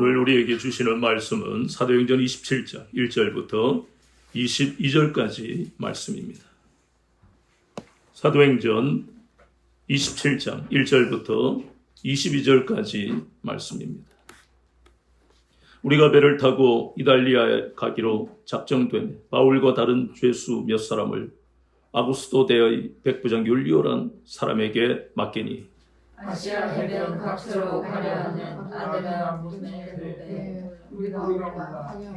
오늘 우리에게 주시는 말씀은 사도행전 27장 1절부터 22절까지 말씀입니다. 사도행전 27장 1절부터 22절까지 말씀입니다. 우리가 배를 타고 이달리아에 가기로 작정된 바울과 다른 죄수 몇 사람을 아구스도대의 백부장 율리오란 사람에게 맡기니 아시아 해변 각처로 가려 하는 아들아 모데베 우리가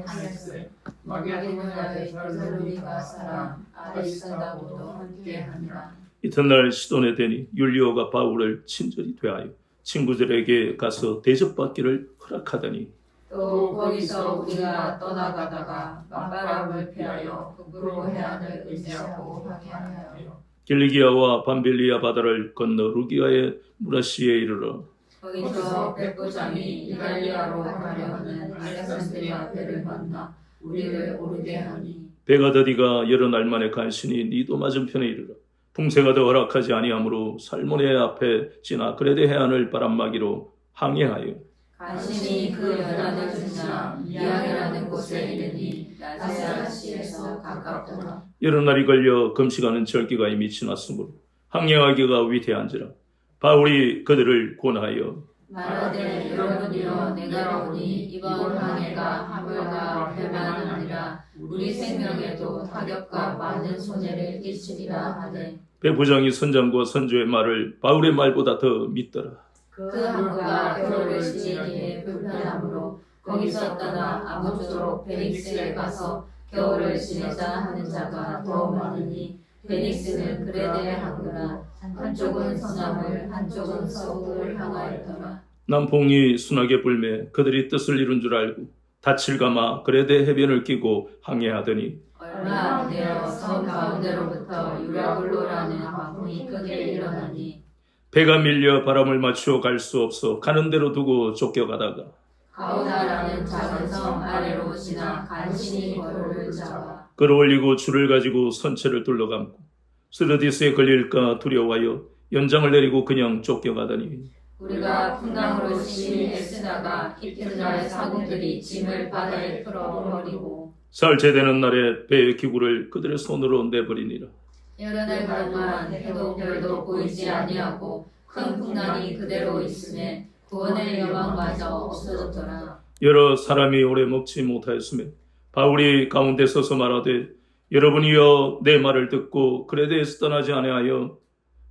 하늘세 마게도냐의 데살로니가 사람 아리스다고도 함께하니라. 이튿날 시돈에 되니 율리오가 바울을 친절히 대하여 친구들에게 가서 대접받기를 허락하더니 또 거기서 우리가 떠나가다가 마바락을 피하여 북으로 해안을 의지하고 항해하여 길리기아와 밤빌리아 바다를 건너 루기아의 무라시에 이르러 거기서 백부장이 이달리아로 가려 하는 알렉산드리아 배를 만나 우리를 오르게 하니 배가 더디가 여러 날 만에 간신히 니도 맞은편에 이르러 풍세가 더 허락하지 아니하므로 살모네 앞에 지나 그레데 해안을 바람막이로 항해하여 간신히 그 연안을 지나 미양이라는 곳에 이르니 라세아시에서 가깝더라. 여러 날이 걸려 금식하는 절기가 이미 지났으므로 항해하기가 위태한지라 바울이 그들을 권하여 말하되 여러분이여 내가 보니 이번 항해가 하물과 배만 아니라 우리 생명에도 타격과 많은 손해를 끼치리라 하되 배부장이 선장과 선조의 말을 바울의 말보다 더 믿더라. 그 항구가 겨울을 지내기에 불편하므로 거기서 떠나 아무쪼록 베닉스에 가서 겨울을 지내자 하는 자가 더 많으니 베닉스는 그레데 항구라 한쪽은 서남을 한쪽은 서북을 향하였더라. 남풍이 순하게 불매 그들이 뜻을 이룬 줄 알고 닻을 감아 그레데 해변을 끼고 항해하더니 얼마 안 되어 섬 가운데로부터 유라굴로라는 광풍이 크게 일어나니 배가 밀려 바람을 맞추어 갈 수 없어 가는 대로 두고 쫓겨가다가 가우다라는 작은 섬 아래로 지나 간신히 거로를 잡아 끌어올리고 줄을 가지고 선체를 둘러감고 스르디스에 걸릴까 두려워하여 연장을 내리고 그냥 쫓겨가더니 우리가 풍랑으로 심히 애쓰다가 이튿날 사공들이 짐을 바다에 풀어버리고 살제되는 날에 배의 기구를 그들의 손으로 내버리니라. 여러 날 동안 해도 별도 보이지 아니하고 큰 풍랑이 그대로 있음에 구원의 여망마저 없어졌더라. 여러 사람이 오래 먹지 못하였으며 바울이 가운데 서서 말하되 여러분이여 내 말을 듣고 그레데에서 떠나지 아니하여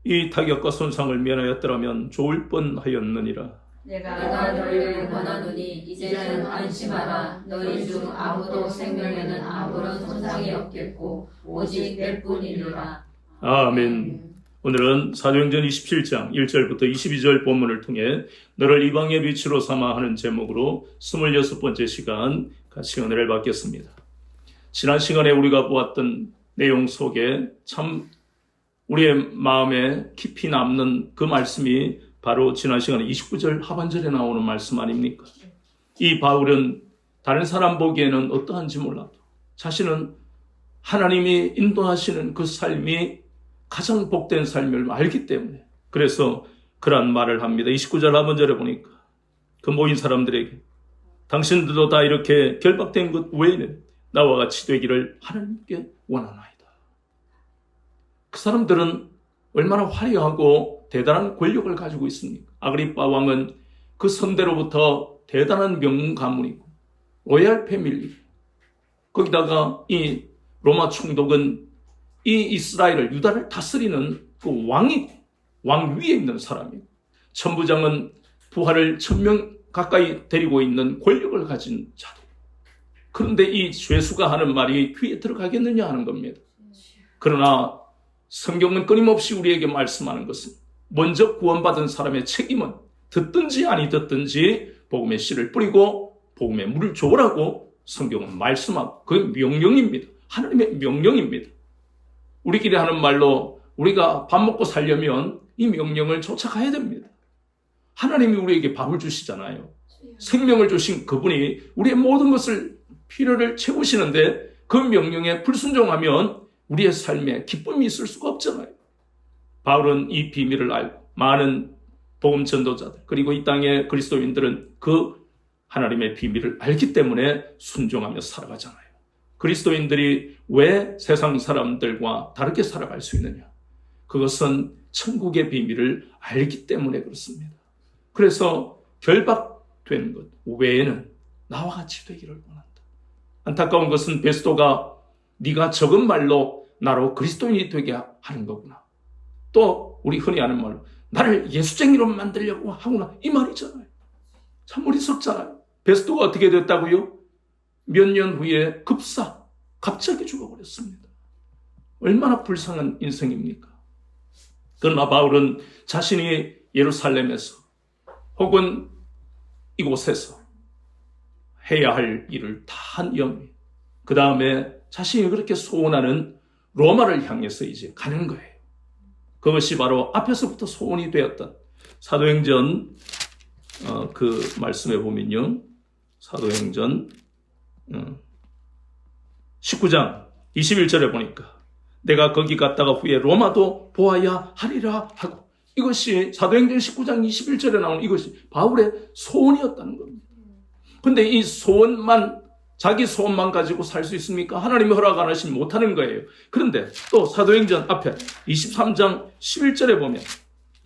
이 타격과 손상을 면하였더라면 좋을 뻔하였느니라. 내가 너희를 권하노니 이제는 안심하라. 너희 중 아무도 생명에는 아무런 손상이 없겠고 오직 내 뿐이니라. 아멘. 오늘은 사도행전 27장 1절부터 22절 본문을 통해 너를 이방의 빛으로 삼아 하는 제목으로 26번째 시간 같이 은혜를 받겠습니다. 지난 시간에 우리가 보았던 내용 속에 참 우리의 마음에 깊이 남는 그 말씀이 바로 지난 시간에 29절 하반절에 나오는 말씀 아닙니까? 이 바울은 다른 사람 보기에는 어떠한지 몰라도 자신은 하나님이 인도하시는 그 삶이 가장 복된 삶을 알기 때문에 그래서 그러한 말을 합니다. 29절 하반절에 보니까 그 모인 사람들에게 당신들도 다 이렇게 결박된 것 외에는 나와 같이 되기를 하나님께 원하나이다. 그 사람들은 얼마나 화려하고 대단한 권력을 가지고 있습니까? 아그리빠 왕은 그 선대로부터 대단한 명문 가문이고 로얄 패밀리 거기다가 이 로마 총독은 이 이스라엘을 유다를 다스리는 그 왕이고 왕 위에 있는 사람이고 천부장은 부하를 1000명 가까이 데리고 있는 권력을 가진 자들. 그런데 이 죄수가 하는 말이 귀에 들어가겠느냐 하는 겁니다. 그러나 성경은 끊임없이 우리에게 말씀하는 것은 먼저 구원받은 사람의 책임은 듣든지 아니 듣든지 복음의 씨를 뿌리고 복음의 물을 줘라고 성경은 말씀하고 그게 명령입니다. 하나님의 명령입니다. 우리끼리 하는 말로 우리가 밥 먹고 살려면 이 명령을 쫓아가야 됩니다. 하나님이 우리에게 밥을 주시잖아요. 생명을 주신 그분이 우리의 모든 것을 필요를 채우시는데 그 명령에 불순종하면 우리의 삶에 기쁨이 있을 수가 없잖아요. 바울은 이 비밀을 알고 많은 복음 전도자들 그리고 이 땅의 그리스도인들은 그 하나님의 비밀을 알기 때문에 순종하며 살아가잖아요. 그리스도인들이 왜 세상 사람들과 다르게 살아갈 수 있느냐? 그것은 천국의 비밀을 알기 때문에 그렇습니다. 그래서 결박된 것 외에는 나와 같이 되기를 원한다. 안타까운 것은 베스도가 네가 적은 말로 나로 그리스도인이 되게 하는 거구나. 또 우리 흔히 하는 말로 나를 예수쟁이로 만들려고 하구나. 이 말이잖아요. 참 어리석잖아요. 베스도가 어떻게 됐다고요? 몇 년 후에 급사 갑자기 죽어버렸습니다. 얼마나 불쌍한 인생입니까? 그러나 바울은 자신이 예루살렘에서 혹은 이곳에서 해야 할 일을 다 한 영이 그 다음에 자신이 그렇게 소원하는 로마를 향해서 이제 가는 거예요. 그것이 바로 앞에서부터 소원이 되었던 사도행전 그 말씀에 보면요. 사도행전 19장 21절에 보니까 내가 거기 갔다가 후에 로마도 보아야 하리라 하고 이것이 사도행전 19장 21절에 나오는 이것이 바울의 소원이었다는 겁니다. 근데 이 소원만 자기 소원만 가지고 살 수 있습니까? 하나님이 허락 안 하시면 못하는 거예요. 그런데 또 사도행전 앞에 23장 11절에 보면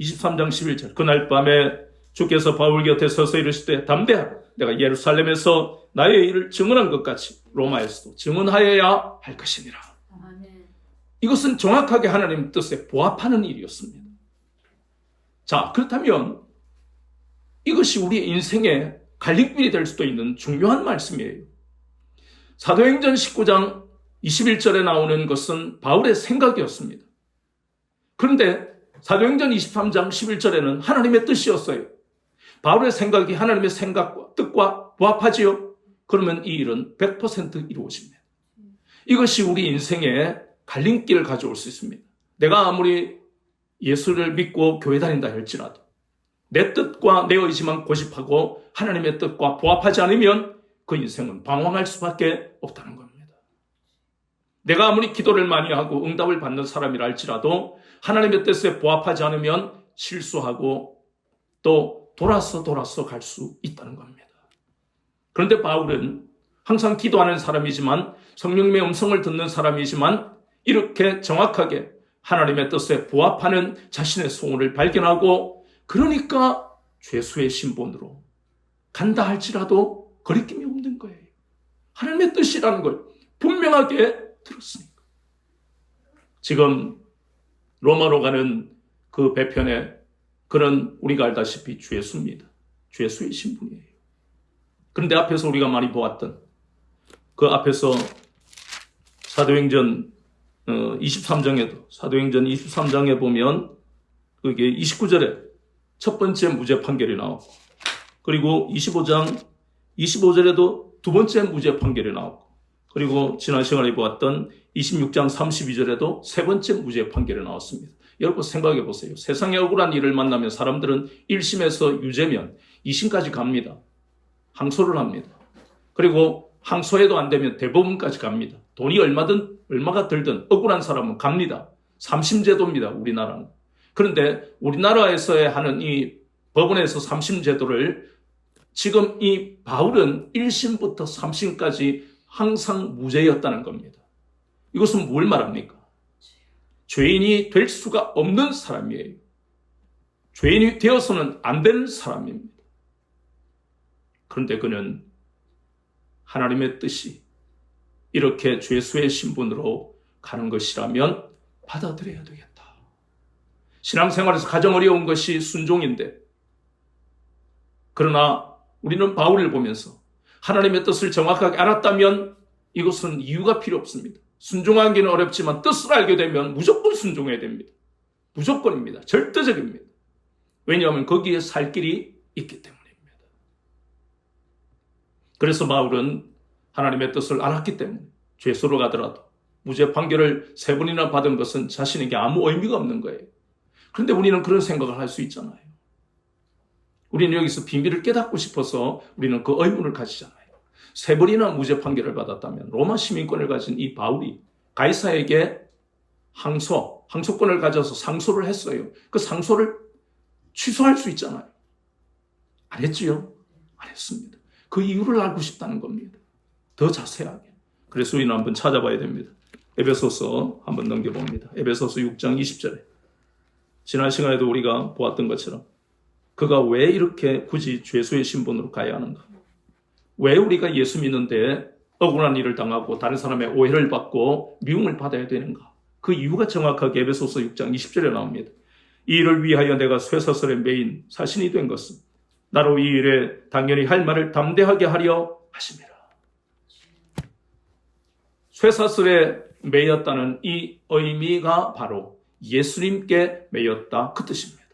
23장 11절 그날 밤에 주께서 바울 곁에 서서 이르시되 담대하라 내가 예루살렘에서 나의 일을 증언한 것 같이 로마에서도 증언하여야 할 것이니라. 아멘. 이것은 정확하게 하나님 뜻에 부합하는 일이었습니다. 자, 그렇다면 이것이 우리의 인생의 갈림길이 될 수도 있는 중요한 말씀이에요. 사도행전 19장 21절에 나오는 것은 바울의 생각이었습니다. 그런데 사도행전 23장 11절에는 하나님의 뜻이었어요. 바울의 생각이 하나님의 생각과 뜻과 부합하지요? 그러면 이 일은 100% 이루어집니다. 이것이 우리 인생의 갈림길을 가져올 수 있습니다. 내가 아무리 예수를 믿고 교회 다닌다 할지라도 내 뜻과 내 의지만 고집하고 하나님의 뜻과 부합하지 않으면 그 인생은 방황할 수밖에 없다는 겁니다. 내가 아무리 기도를 많이 하고 응답을 받는 사람이라 할지라도 하나님의 뜻에 부합하지 않으면 실수하고 또 돌아서 갈 수 있다는 겁니다. 그런데 바울은 항상 기도하는 사람이지만 성령님의 음성을 듣는 사람이지만 이렇게 정확하게 하나님의 뜻에 부합하는 자신의 소원을 발견하고 그러니까 죄수의 신분으로 간다 할지라도 거리낌이 없는 거예요. 하나님의 뜻이라는 걸 분명하게 들었으니까. 지금 로마로 가는 그 배편에 그는 우리가 알다시피 죄수입니다. 죄수의 신분이에요. 그런데 앞에서 우리가 많이 보았던 그 앞에서 사도행전 23장에도 사도행전 23장에 보면 그게 29절에 첫 번째 무죄 판결이 나오고 그리고 25절에도 두 번째 무죄 판결이 나오고 그리고 지난 시간에 보았던 26장 32절에도 세 번째 무죄 판결이 나왔습니다. 여러분 생각해 보세요. 세상에 억울한 일을 만나면 사람들은 1심에서 유죄면 2심까지 갑니다. 항소를 합니다. 그리고 항소해도 안 되면 대법원까지 갑니다. 돈이 얼마가 들든 억울한 사람은 갑니다. 3심 제도입니다. 우리나라는. 그런데 우리나라에서 하는 이 법원에서 3심 제도를 지금 이 바울은 1심부터 3심까지 항상 무죄였다는 겁니다. 이것은 뭘 말합니까? 죄인이 될 수가 없는 사람이에요. 죄인이 되어서는 안 되는 사람입니다. 그런데 그는 하나님의 뜻이 이렇게 죄수의 신분으로 가는 것이라면 받아들여야 되겠다. 신앙생활에서 가장 어려운 것이 순종인데 그러나 우리는 바울을 보면서 하나님의 뜻을 정확하게 알았다면 이것은 이유가 필요 없습니다. 순종하기는 어렵지만 뜻을 알게 되면 무조건 순종해야 됩니다. 무조건입니다. 절대적입니다. 왜냐하면 거기에 살 길이 있기 때문입니다. 그래서 바울은 하나님의 뜻을 알았기 때문에 죄수로 가더라도 무죄 판결을 3번이나 받은 것은 자신에게 아무 의미가 없는 거예요. 그런데 우리는 그런 생각을 할 수 있잖아요. 우리는 여기서 비밀을 깨닫고 싶어서 우리는 그 의문을 가지잖아요. 3번이나 무죄 판결을 받았다면 로마 시민권을 가진 이 바울이 가이사에게 항소권을 가져서 상소를 했어요. 그 상소를 취소할 수 있잖아요. 안 했지요? 안 했습니다. 그 이유를 알고 싶다는 겁니다. 더 자세하게. 그래서 우리는 한번 찾아봐야 됩니다. 에베소서 한번 넘겨봅니다. 에베소서 6장 20절에 지난 시간에도 우리가 보았던 것처럼 그가 왜 이렇게 굳이 죄수의 신분으로 가야 하는가? 왜 우리가 예수 믿는데 억울한 일을 당하고 다른 사람의 오해를 받고 미움을 받아야 되는가? 그 이유가 정확하게 에베소서 6장 20절에 나옵니다. 이 일을 위하여 내가 쇠사슬에 매인 사신이 된 것은 나로 이 일에 당연히 할 말을 담대하게 하려 하심이라. 쇠사슬에 매였다는 이 의미가 바로 예수님께 매였다 그 뜻입니다.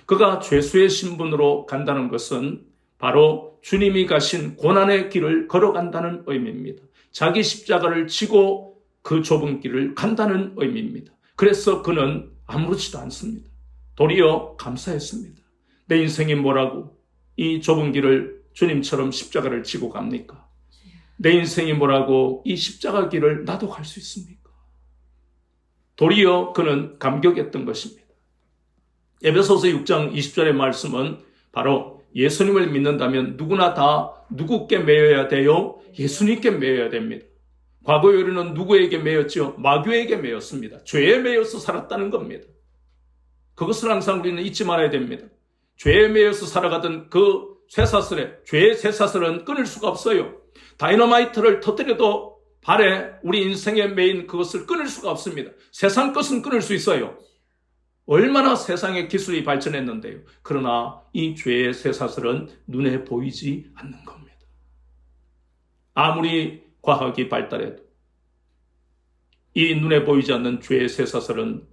그가 죄수의 신분으로 간다는 것은 바로 주님이 가신 고난의 길을 걸어간다는 의미입니다. 자기 십자가를 지고 그 좁은 길을 간다는 의미입니다. 그래서 그는 아무렇지도 않습니다. 도리어 감사했습니다. 내 인생이 뭐라고 이 좁은 길을 주님처럼 십자가를 지고 갑니까? 내 인생이 뭐라고 이 십자가 길을 나도 갈 수 있습니까? 도리어 그는 감격했던 것입니다. 에베소서 6장 20절의 말씀은 바로 예수님을 믿는다면 누구나 다 누구께 매여야 돼요? 예수님께 매여야 됩니다. 과거에 우리는 누구에게 매였죠? 마귀에게 매였습니다. 죄에 매여서 살았다는 겁니다. 그것을 항상 우리는 잊지 말아야 됩니다. 죄에 매여서 살아가던 그 쇠사슬에, 죄의 쇠사슬은 끊을 수가 없어요. 다이너마이트를 터뜨려도 발에 우리 인생에 매인 그것을 끊을 수가 없습니다. 세상 것은 끊을 수 있어요. 얼마나 세상의 기술이 발전했는데요. 그러나 이 죄의 쇠사슬은 눈에 보이지 않는 겁니다. 아무리 과학이 발달해도 이 눈에 보이지 않는 죄의 쇠사슬은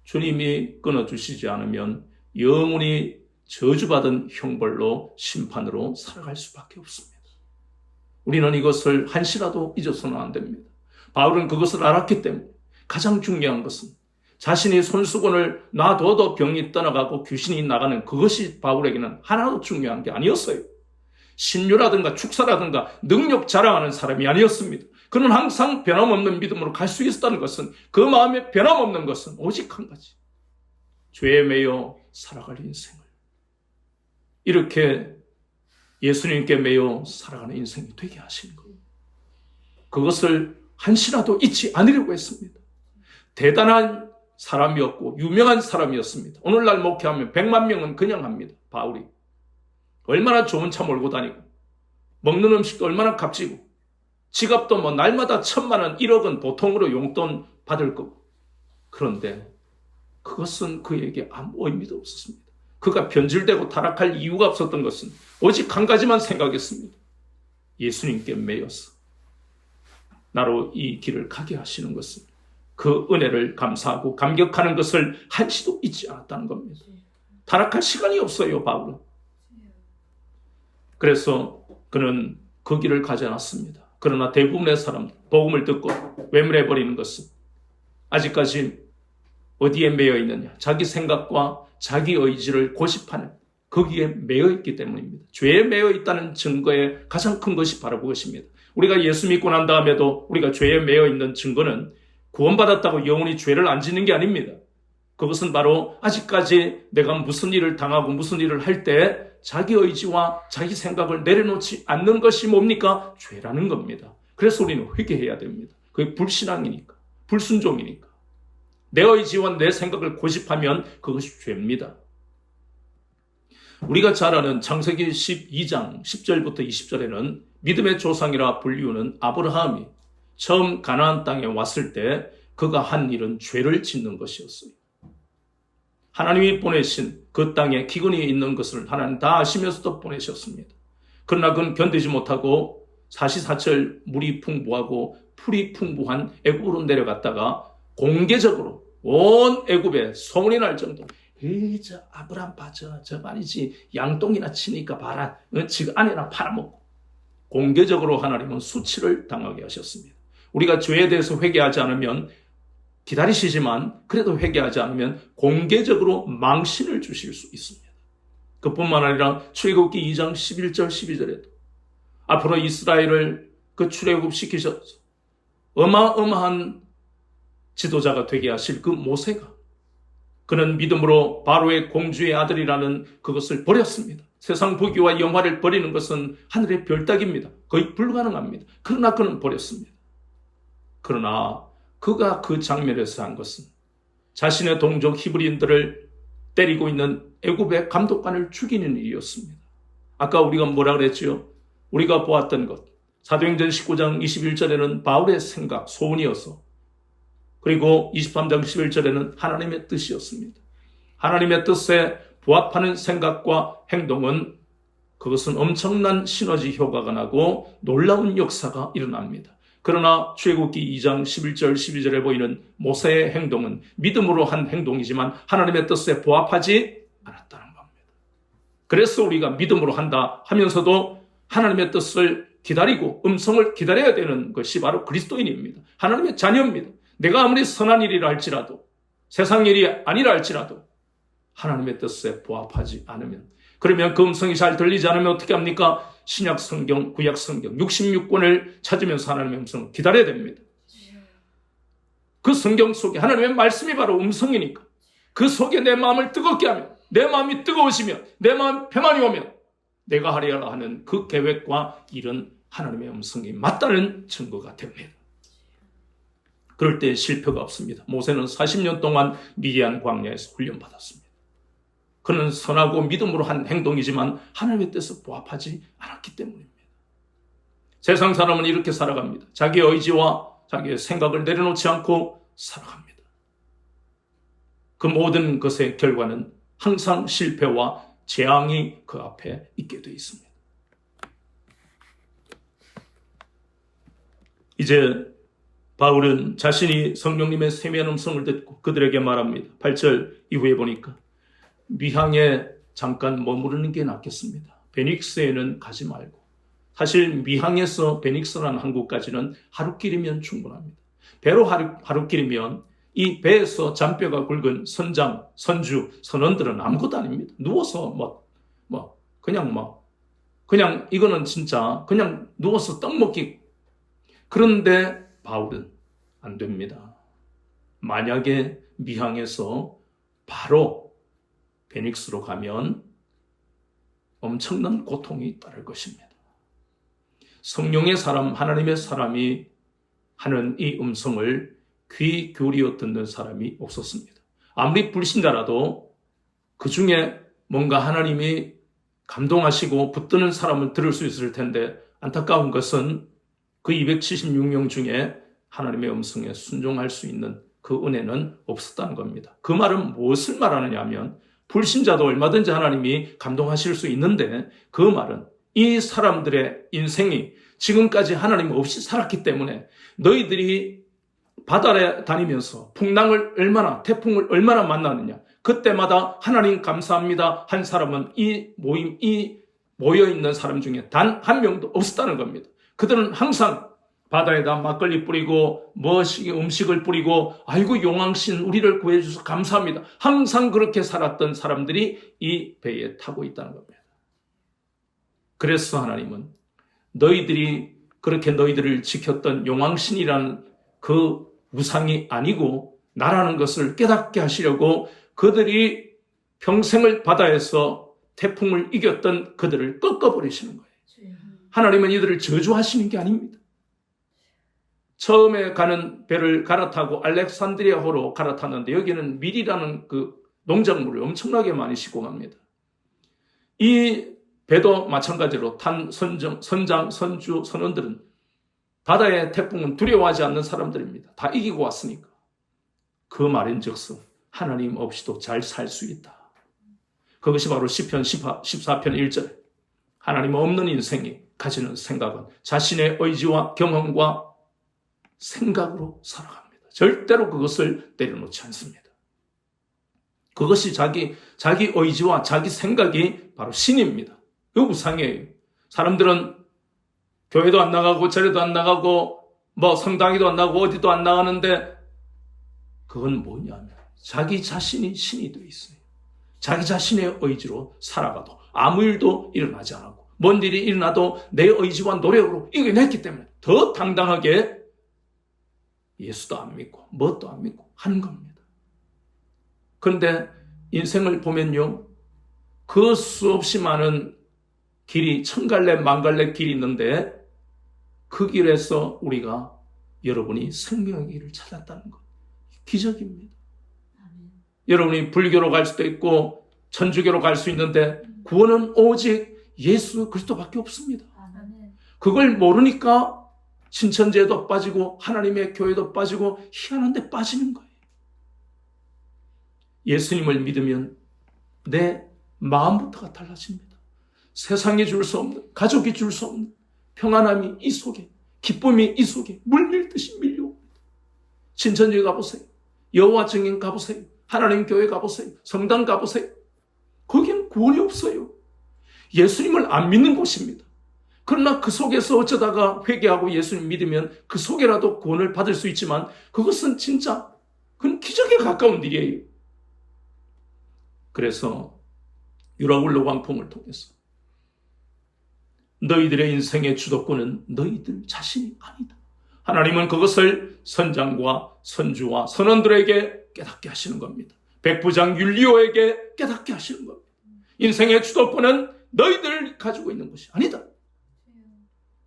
주님이 끊어주시지 않으면 영원히 저주받은 형벌로 심판으로 살아갈 수밖에 없습니다. 우리는 이것을 한시라도 잊어서는 안 됩니다. 바울은 그것을 알았기 때문에 가장 중요한 것은 자신이 손수건을 놔둬도 병이 떠나가고 귀신이 나가는 그것이 바울에게는 하나도 중요한 게 아니었어요. 신유라든가 축사라든가 능력 자랑하는 사람이 아니었습니다. 그는 항상 변함없는 믿음으로 갈 수 있었다는 것은 그 마음에 변함없는 것은 오직 한 가지. 죄에 매여 살아갈 인생을 이렇게 예수님께 매여 살아가는 인생이 되게 하시는 거예요. 그것을 한시라도 잊지 않으려고 했습니다. 대단한 사람이었고 유명한 사람이었습니다. 오늘날 목회하면 100만 명은 그냥 합니다. 바울이. 얼마나 좋은 차 몰고 다니고 먹는 음식도 얼마나 값지고 지갑도 뭐 날마다 1,000만 원, 1억은 보통으로 용돈 받을 거고. 그런데 그것은 그에게 아무 의미도 없었습니다. 그가 변질되고 타락할 이유가 없었던 것은 오직 한 가지만 생각했습니다. 예수님께 매여서 나로 이 길을 가게 하시는 것은 그 은혜를 감사하고 감격하는 것을 한시도 잊지 않았다는 겁니다. 타락할 시간이 없어요, 바울은. 그래서 그는 그 길을 가지 않았습니다. 그러나 대부분의 사람들, 복음을 듣고 외면해버리는 것은 아직까지 어디에 매여 있느냐? 자기 생각과 자기 의지를 고집하는 거기에 매여 있기 때문입니다. 죄에 매여 있다는 증거의 가장 큰 것이 바로 그것입니다. 우리가 예수 믿고 난 다음에도 우리가 죄에 매여 있는 증거는 구원받았다고 영원히 죄를 안 짓는 게 아닙니다. 그것은 바로 아직까지 내가 무슨 일을 당하고 무슨 일을 할 때 자기 의지와 자기 생각을 내려놓지 않는 것이 뭡니까? 죄라는 겁니다. 그래서 우리는 회개해야 됩니다. 그게 불신앙이니까, 불순종이니까. 내 의지와 내 생각을 고집하면 그것이 죄입니다. 우리가 잘 아는 창세기 12장 10절부터 20절에는 믿음의 조상이라 불리우는 아브라함이 처음 가나안 땅에 왔을 때 그가 한 일은 죄를 짓는 것이었어요. 하나님이 보내신 그 땅에 기근이 있는 것을 하나님 다 아시면서도 보내셨습니다. 그러나 그는 견디지 못하고 사시사철 물이 풍부하고 풀이 풍부한 애굽으로 내려갔다가 공개적으로 온 애굽에 소문이 날 정도로 저 아브라함 봐, 저 말이지 양똥이나 치니까 봐라, 지금 안에나 팔아먹고 공개적으로 하나님은 수치를 당하게 하셨습니다. 우리가 죄에 대해서 회개하지 않으면 기다리시지만 그래도 회개하지 않으면 공개적으로 망신을 주실 수 있습니다. 그뿐만 아니라 출애굽기 2장 11절 12절에도 앞으로 이스라엘을 그 출애굽시키셔서 어마어마한 지도자가 되게 하실 그 모세가 그는 믿음으로 바로의 공주의 아들이라는 그것을 버렸습니다. 세상 부귀와 영화를 버리는 것은 하늘의 별따기입니다. 거의 불가능합니다. 그러나 그는 버렸습니다. 그러나 그가 그 장면에서 한 것은 자신의 동족 히브리인들을 때리고 있는 애굽의 감독관을 죽이는 일이었습니다. 아까 우리가 뭐라 그랬죠? 우리가 보았던 것, 사도행전 19장 21절에는 바울의 생각, 소원이어서, 그리고 23장 11절에는 하나님의 뜻이었습니다. 하나님의 뜻에 부합하는 생각과 행동은 그것은 엄청난 시너지 효과가 나고 놀라운 역사가 일어납니다. 그러나 출애굽기 2장 11절 12절에 보이는 모세의 행동은 믿음으로 한 행동이지만 하나님의 뜻에 부합하지 않았다는 겁니다. 그래서 우리가 믿음으로 한다 하면서도 하나님의 뜻을 기다리고 음성을 기다려야 되는 것이 바로 그리스도인입니다. 하나님의 자녀입니다. 내가 아무리 선한 일이라 할지라도, 세상 일이 아니라 할지라도 하나님의 뜻에 부합하지 않으면, 그러면 그 음성이 잘 들리지 않으면 어떻게 합니까? 신약 성경, 구약 성경 66권을 찾으면서 하나님의 음성을 기다려야 됩니다. 그 성경 속에 하나님의 말씀이 바로 음성이니까 그 속에 내 마음을 뜨겁게 하면, 내 마음이 뜨거워지면, 내 마음 평안이 오면 내가 하리라 하는 그 계획과 일은 하나님의 음성이 맞다는 증거가 됩니다. 그럴 때 실패가 없습니다. 모세는 40년 동안 미디안 광야에서 훈련받았습니다. 그는 선하고 믿음으로 한 행동이지만 하나님의 뜻에 부합하지 않았기 때문입니다. 세상 사람은 이렇게 살아갑니다. 자기의 의지와 자기의 생각을 내려놓지 않고 살아갑니다. 그 모든 것의 결과는 항상 실패와 재앙이 그 앞에 있게 되어 있습니다. 이제 바울은 자신이 성령님의 세미한 음성을 듣고 그들에게 말합니다. 8절 이후에 보니까 미항에 잠깐 머무르는 게 낫겠습니다. 베닉스에는 가지 말고. 사실 미항에서 베닉스라는 항구까지는 하루길이면 충분합니다. 배로 하루길이면 이 배에서 잔뼈가 굵은 선장, 선주, 선원들은 아무것도 아닙니다. 누워서 그냥 이거는 진짜 그냥 누워서 떡 먹기. 그런데 바울은 안 됩니다. 만약에 미항에서 바로 베닉스로 가면 엄청난 고통이 따를 것입니다. 성령의 사람, 하나님의 사람이 하는 이 음성을 귀 기울여 듣는 사람이 없었습니다. 아무리 불신자라도 그 중에 뭔가 하나님이 감동하시고 붙드는 사람을 들을 수 있을 텐데 안타까운 것은 그 276명 중에 하나님의 음성에 순종할 수 있는 그 은혜는 없었다는 겁니다. 그 말은 무엇을 말하느냐 하면 불신자도 얼마든지 하나님이 감동하실 수 있는데 그 말은 이 사람들의 인생이 지금까지 하나님 없이 살았기 때문에 너희들이 바다에 다니면서 태풍을 얼마나 만나느냐. 그때마다 하나님 감사합니다 한 사람은 이 모여있는 사람 중에 단 한 명도 없었다는 겁니다. 그들은 항상 바다에다 막걸리 뿌리고 음식을 뿌리고 아이고 용왕신 우리를 구해주셔서 감사합니다. 항상 그렇게 살았던 사람들이 이 배에 타고 있다는 겁니다. 그래서 하나님은 너희들이 그렇게 너희들을 지켰던 용왕신이라는 그 우상이 아니고 나라는 것을 깨닫게 하시려고 그들이 평생을 바다에서 태풍을 이겼던 그들을 꺾어버리시는 거예요. 하나님은 이들을 저주하시는 게 아닙니다. 처음에 가는 배를 갈아타고 알렉산드리아호로 갈아탔는데 여기는 밀이라는 그 농작물을 엄청나게 많이 싣고 갑니다. 이 배도 마찬가지로 탄 선장, 선주, 선원들은 바다의 태풍은 두려워하지 않는 사람들입니다. 다 이기고 왔으니까. 그 말인즉슨 하나님 없이도 잘 살 수 있다. 그것이 바로 시편 14편 1절. 하나님 없는 인생이 가지는 생각은 자신의 의지와 경험과 생각으로 살아갑니다. 절대로 그것을 내려놓지 않습니다. 그것이 자기 의지와 자기 생각이 바로 신입니다. 그 우상이에요. 사람들은 교회도 안 나가고 절에도 안 나가고 성당에도 안 나가고 어디도 안 나가는데 그건 뭐냐면 자기 자신이 신이 되어 있어요. 자기 자신의 의지로 살아가도 아무 일도 일어나지 않고 뭔 일이 일어나도 내 의지와 노력으로 이겨냈기 때문에 더 당당하게 예수도 안 믿고 뭣도 안 믿고 하는 겁니다. 그런데 인생을 보면요, 그 수없이 많은 길이, 천갈래 만갈래 길이 있는데 그 길에서 우리가, 여러분이 생명의 길을 찾았다는 것, 기적입니다. 여러분이 불교로 갈 수도 있고 천주교로 갈 수 있는데 구원은 오직 예수 그리스도밖에 없습니다. 그걸 모르니까 신천지에도 빠지고 하나님의 교회도 빠지고 희한한 데 빠지는 거예요. 예수님을 믿으면 내 마음부터가 달라집니다. 세상이 줄 수 없는, 가족이 줄 수 없는 평안함이 이 속에, 기쁨이 이 속에 물밀듯이 밀려옵니다. 신천지에 가보세요. 여호와 증인 가보세요. 하나님 교회 가보세요. 성당 가보세요. 거기는 구원이 없어요. 예수님을 안 믿는 곳입니다. 그러나 그 속에서 어쩌다가 회개하고 예수님 믿으면 그 속에라도 구원을 받을 수 있지만 그것은 진짜 그건 기적에 가까운 일이에요. 그래서 유라굴로 광풍을 통해서 너희들의 인생의 주도권은 너희들 자신이 아니다. 하나님은 그것을 선장과 선주와 선원들에게 깨닫게 하시는 겁니다. 백부장 율리오에게 깨닫게 하시는 겁니다. 인생의 주도권은 너희들 가지고 있는 것이 아니다.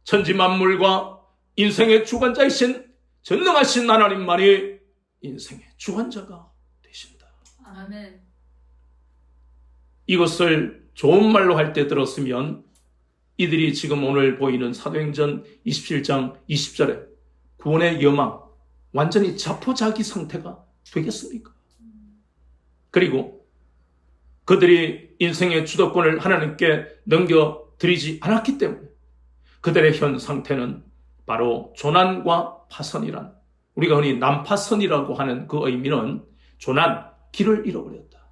천지 만물과 인생의 주관자이신 전능하신 하나님만이 인생의 주관자가 되신다. 아멘. 이것을 좋은 말로 할 때 들었으면 이들이 지금 오늘 보이는 사도행전 27장 20절에 구원의 여망, 완전히 자포자기 상태가 되겠습니까? 그리고 그들이 인생의 주도권을 하나님께 넘겨드리지 않았기 때문에 그들의 현 상태는 바로 조난과 파선이란, 우리가 흔히 난파선이라고 하는 그 의미는 조난, 길을 잃어버렸다.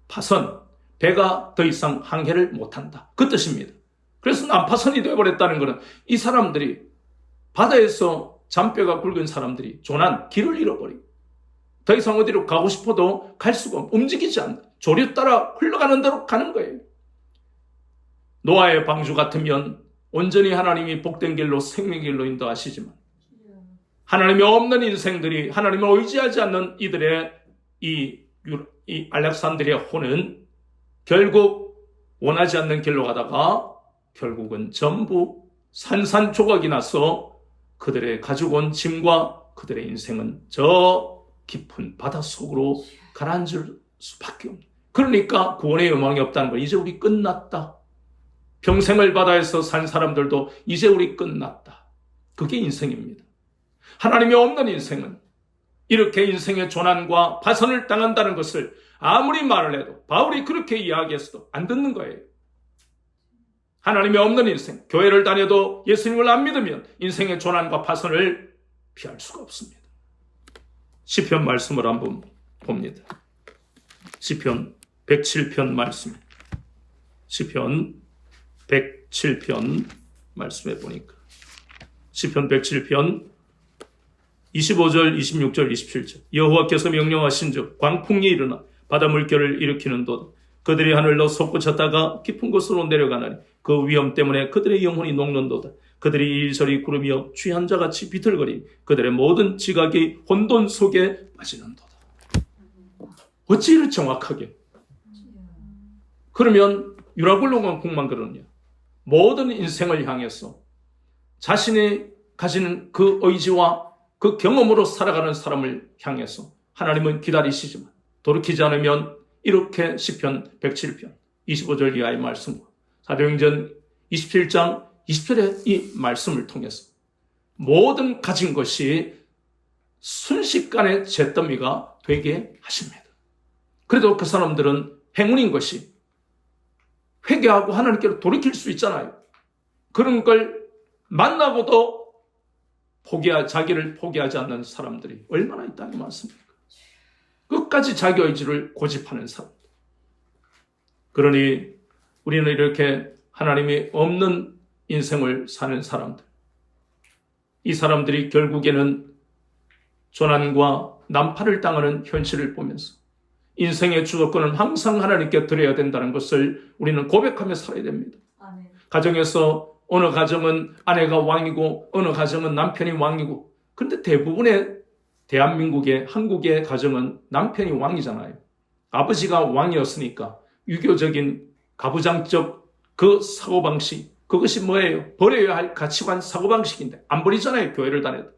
파선, 배가 더 이상 항해를 못한다. 그 뜻입니다. 그래서 난파선이 되어버렸다는 것은 이 사람들이 바다에서 잔뼈가 굵은 사람들이 조난, 길을 잃어버리고 더 이상 어디로 가고 싶어도 갈 수가 없고 움직이지 않는다. 조류 따라 흘러가는 대로 가는 거예요. 노아의 방주 같으면 온전히 하나님이 복된 길로 생명의 길로 인도하시지만 하나님이 없는 인생들이, 하나님을 의지하지 않는 이들의 이 알렉산드리아 호는 결국 원하지 않는 길로 가다가 결국은 전부 산산조각이 나서 그들의 가지고 온 짐과 그들의 인생은 저 깊은 바닷속으로 가라앉을 수밖에 없는. 그러니까 구원의 여망이 없다는 거. 이제 우리 끝났다. 평생을 바다에서 산 사람들도 이제 우리 끝났다. 그게 인생입니다. 하나님이 없는 인생은 이렇게 인생의 조난과 파선을 당한다는 것을 아무리 말을 해도, 바울이 그렇게 이야기했어도 안 듣는 거예요. 하나님이 없는 인생, 교회를 다녀도 예수님을 안 믿으면 인생의 조난과 파선을 피할 수가 없습니다. 시편 말씀을 한번 봅니다. 시편 107편 말씀. 시편 107편 말씀해 보니까 시편 107편 25절, 26절, 27절. 여호와께서 명령하신즉 광풍이 일어나 바다 물결을 일으키는도다. 그들이 하늘로 솟구쳤다가 깊은 곳으로 내려가나니 그 위험 때문에 그들의 영혼이 녹는도다. 그들이 이리저리 구르며 취한 자같이 비틀거리니 그들의 모든 지각이 혼돈 속에 빠지는도다. 어찌 이렇게 정확하게? 그러면 유라굴로 광풍만 그러느냐? 모든 인생을 향해서 자신이 가지는 그 의지와 그 경험으로 살아가는 사람을 향해서 하나님은 기다리시지만 돌이키지 않으면 이렇게 시편 107편 25절 이하의 말씀과 사도행전 27장 20절의 이 말씀을 통해서 모든 가진 것이 순식간에 잿더미가 되게 하십니다. 그래도 그 사람들은 행운인 것이 회개하고 하나님께로 돌이킬 수 있잖아요. 그런 걸 만나고도 자기를 포기하지 않는 사람들이 얼마나 있다는 말씀입니까? 끝까지 자기 의지를 고집하는 사람들. 그러니 우리는 이렇게 하나님이 없는 인생을 사는 사람들, 이 사람들이 결국에는 조난과 난파를 당하는 현실을 보면서 인생의 주도권은 항상 하나님께 드려야 된다는 것을 우리는 고백하며 살아야 됩니다. 아멘. 가정에서 어느 가정은 아내가 왕이고 어느 가정은 남편이 왕이고, 그런데 대부분의 대한민국의, 한국의 가정은 남편이 왕이잖아요. 아버지가 왕이었으니까 유교적인 가부장적 그 사고방식, 그것이 뭐예요? 버려야 할 가치관 사고방식인데 안 버리잖아요. 교회를 다녀도.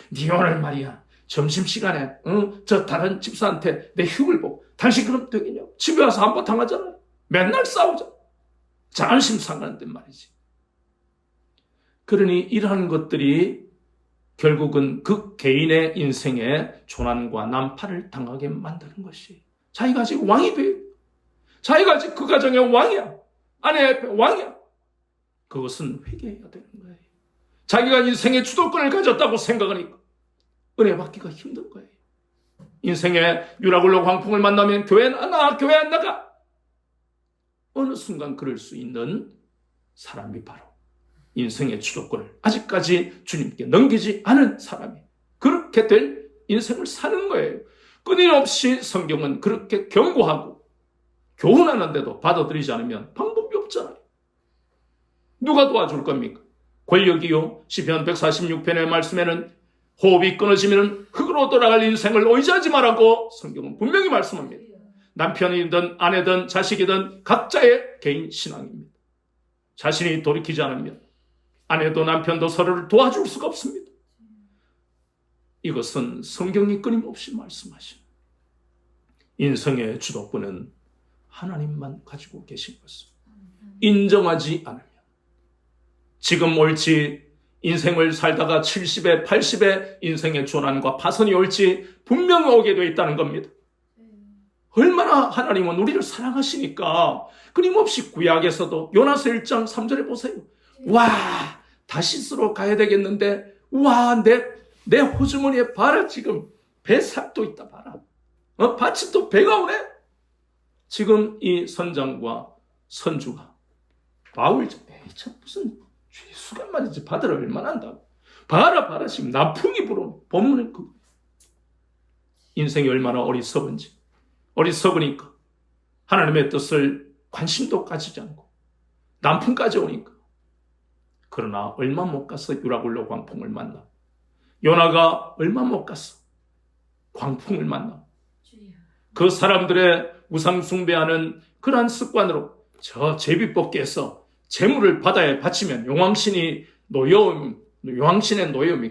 네 오늘 말이야 점심시간에 저 다른 집사한테 내 흉을 보고 당신 그럼 되겠냐고. 집에 와서 한바탕 하잖아요. 맨날 싸우잖아. 자존심 상하는데 말이지. 그러니 이러한 것들이 결국은 그 개인의 인생에 조난과 난파를 당하게 만드는 것이, 자기가 아직 왕이 돼요. 자기가 아직 그 가정의 왕이야. 아내 옆에 왕이야. 그것은 회개해야 되는 거예요. 자기가 인생의 주도권을 가졌다고 생각하니까 은혜 받기가 힘든 거예요. 인생에 유라굴로 광풍을 만나면 교회 안 나가, 교회 안 나가. 어느 순간 그럴 수 있는 사람이 바로 인생의 주도권을 아직까지 주님께 넘기지 않은 사람이 그렇게 될 인생을 사는 거예요. 끊임없이 성경은 그렇게 경고하고 교훈하는데도 받아들이지 않으면 방법이 없잖아요. 누가 도와줄 겁니까? 권력이요. 시편 146편의 말씀에는 호흡이 끊어지면 흙으로 돌아갈 인생을 의지하지 말라고 성경은 분명히 말씀합니다. 남편이든 아내든 자식이든 각자의 개인 신앙입니다. 자신이 돌이키지 않으면 아내도 남편도 서로를 도와줄 수가 없습니다. 이것은 성경이 끊임없이 말씀하신 인생의 주도권은 하나님만 가지고 계신 것을 인정하지 않으면 지금 옳지 인생을 살다가 70에 80에 인생의 조난과 파선이 올지 분명히 오게 되어 있다는 겁니다. 얼마나 하나님은 우리를 사랑하시니까 끊임없이 구약에서도 요나서 1장 3절에 보세요. 와, 다시스로 가야 되겠는데 와, 내 호주머니에 봐라. 지금 배삭도 있다 봐라. 밭이 또 배가 오네. 지금 이 선장과 선주가 바울 참 무슨 죄수란 말이지. 바다를 얼마나 한다고. 봐라 지금 나풍이 불어오네. 본문은 그 인생이 얼마나 어리석으니까 하나님의 뜻을 관심도 가지지 않고 남풍까지 오니까. 그러나 얼마 못 가서 유라굴로 광풍을 만나. 요나가 얼마 못 가서 광풍을 만나. 그 사람들의 우상 숭배하는 그러한 습관으로 저 제비뽑기에서 재물을 바다에 바치면 용왕신의 노여움이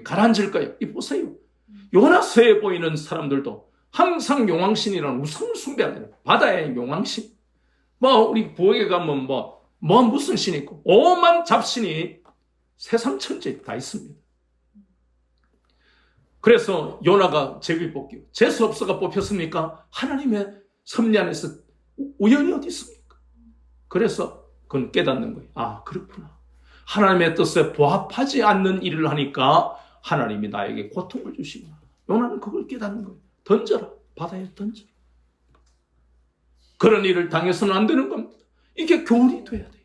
가라앉을 거예요. 이 보세요. 요나서에 보이는 사람들도 항상 용왕신이라는 우상을 숭배하는 바다의 용왕신. 우리 부엌에 가면 무슨 신이 있고 오만 잡신이 세상 천지에 다 있습니다. 그래서 요나가 제비뽑기 재수없어가 뽑혔습니까? 하나님의 섭리 안에서 우연이 어디 있습니까? 그래서 그건 깨닫는 거예요. 아, 그렇구나. 하나님의 뜻에 부합하지 않는 일을 하니까 하나님이 나에게 고통을 주시구나. 요나는 그걸 깨닫는 거예요. 던져라. 바다에 던져라. 그런 일을 당해서는 안 되는 겁니다. 이게 교훈이 돼야 돼요.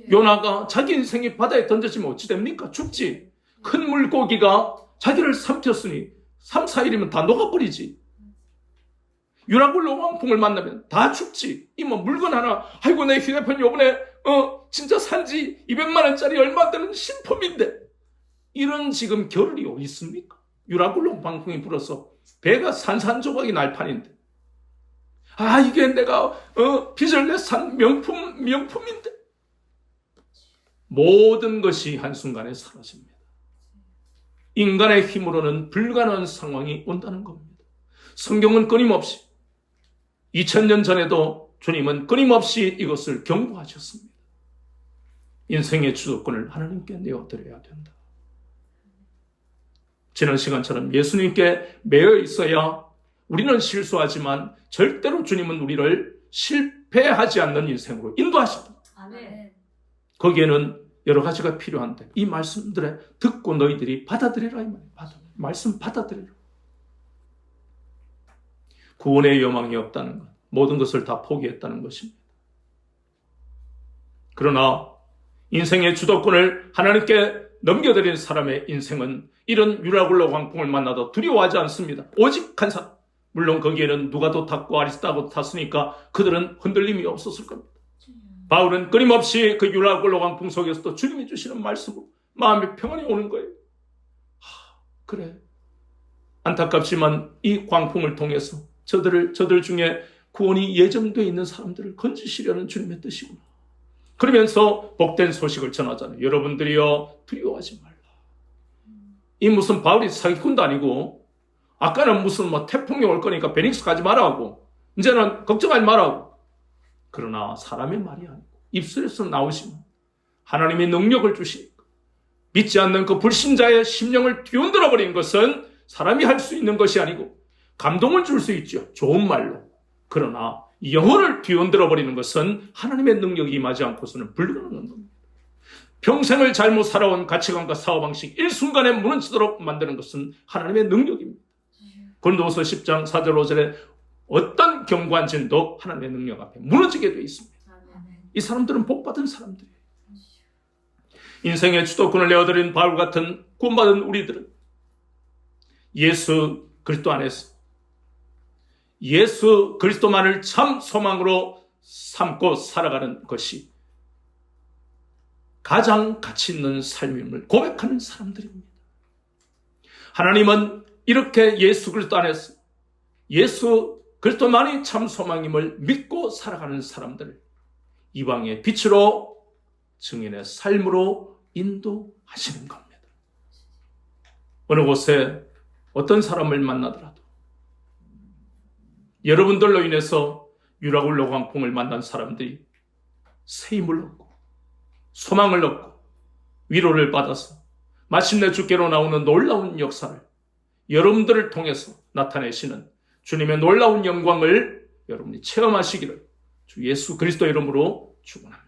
요나가 자기 인생이 바다에 던져지면 어찌 됩니까? 죽지. 큰 물고기가 자기를 삼켰으니 3, 4일이면 다 녹아버리지. 유라굴로 광풍을 만나면 다 죽지. 물건 하나, 아이고 내 휴대폰 요번에 진짜 산지 200만 원짜리 얼마 안 되는 신품인데 이런 지금 겨를이 어디 있습니까? 유라굴로 광풍이 불어서 배가 산산조각이 날 판인데 이게 내가 빚을 내 산 명품인데 모든 것이 한순간에 사라집니다. 인간의 힘으로는 불가능한 상황이 온다는 겁니다. 성경은 끊임없이 2000년 전에도 주님은 끊임없이 이것을 경고하셨습니다. 인생의 주도권을 하나님께 내어드려야 된다. 지난 시간처럼 예수님께 매여 있어야 우리는 실수하지만 절대로 주님은 우리를 실패하지 않는 인생으로 인도하신다. 아멘. 거기에는 여러 가지가 필요한데 이 말씀들에 듣고 너희들이 받아들여라. 이 말이에요. 말씀 받아들여라. 구원의 여망이 없다는 것, 모든 것을 다 포기했다는 것입니다. 그러나 인생의 주도권을 하나님께 넘겨드린 사람의 인생은 이런 유라굴로 광풍을 만나도 두려워하지 않습니다. 오직 한 사람. 물론 거기에는 누가도 탔고 아리스타고도 탔으니까 그들은 흔들림이 없었을 겁니다. 바울은 끊임없이 그 유라굴로 광풍 속에서도 주님이 주시는 말씀으로 마음의 평안이 오는 거예요. 그래. 안타깝지만 이 광풍을 통해서 저들 중에 구원이 예정되어 있는 사람들을 건지시려는 주님의 뜻이구나. 그러면서 복된 소식을 전하잖아요. 여러분들이여 두려워하지 말라. 이 무슨 바울이 사기꾼도 아니고, 아까는 무슨 태풍이 올 거니까 베닉스 가지 말라고, 이제는 걱정하지 말라고. 그러나 사람의 말이 아니고 입술에서 나오시면 하나님의 능력을 주시니까, 믿지 않는 그 불신자의 심령을 뒤흔들어 버리는 것은 사람이 할 수 있는 것이 아니고 감동을 줄 수 있죠, 좋은 말로. 그러나 영혼을 뒤흔들어 버리는 것은 하나님의 능력이 임하지 않고서는 불가능한 겁니다. 평생을 잘못 살아온 가치관과 사고방식 일순간에 무너지도록 만드는 것은 하나님의 능력입니다. 고린도후서 10장 4절 5절에 어떤 견고한 진도 하나님의 능력 앞에 무너지게 되어 있습니다. 이 사람들은 복받은 사람들이에요. 인생의 주도권을 내어드린 바울 같은 구원받은 우리들은 예수 그리스도 안에서 예수 그리스도만을 참 소망으로 삼고 살아가는 것이 가장 가치 있는 삶임을 고백하는 사람들입니다. 하나님은 이렇게 예수 그리스도 안에서 예수 그리스도만이 참 소망임을 믿고 살아가는 사람들을 이방의 빛으로 증인의 삶으로 인도하시는 겁니다. 어느 곳에 어떤 사람을 만나더라도 여러분들로 인해서 유라굴로 광풍을 만난 사람들이 새 힘을 얻고 소망을 얻고 위로를 받아서 마침내 주께로 나오는 놀라운 역사를 여러분들을 통해서 나타내시는 주님의 놀라운 영광을 여러분이 체험하시기를 주 예수 그리스도 이름으로 축원합니다.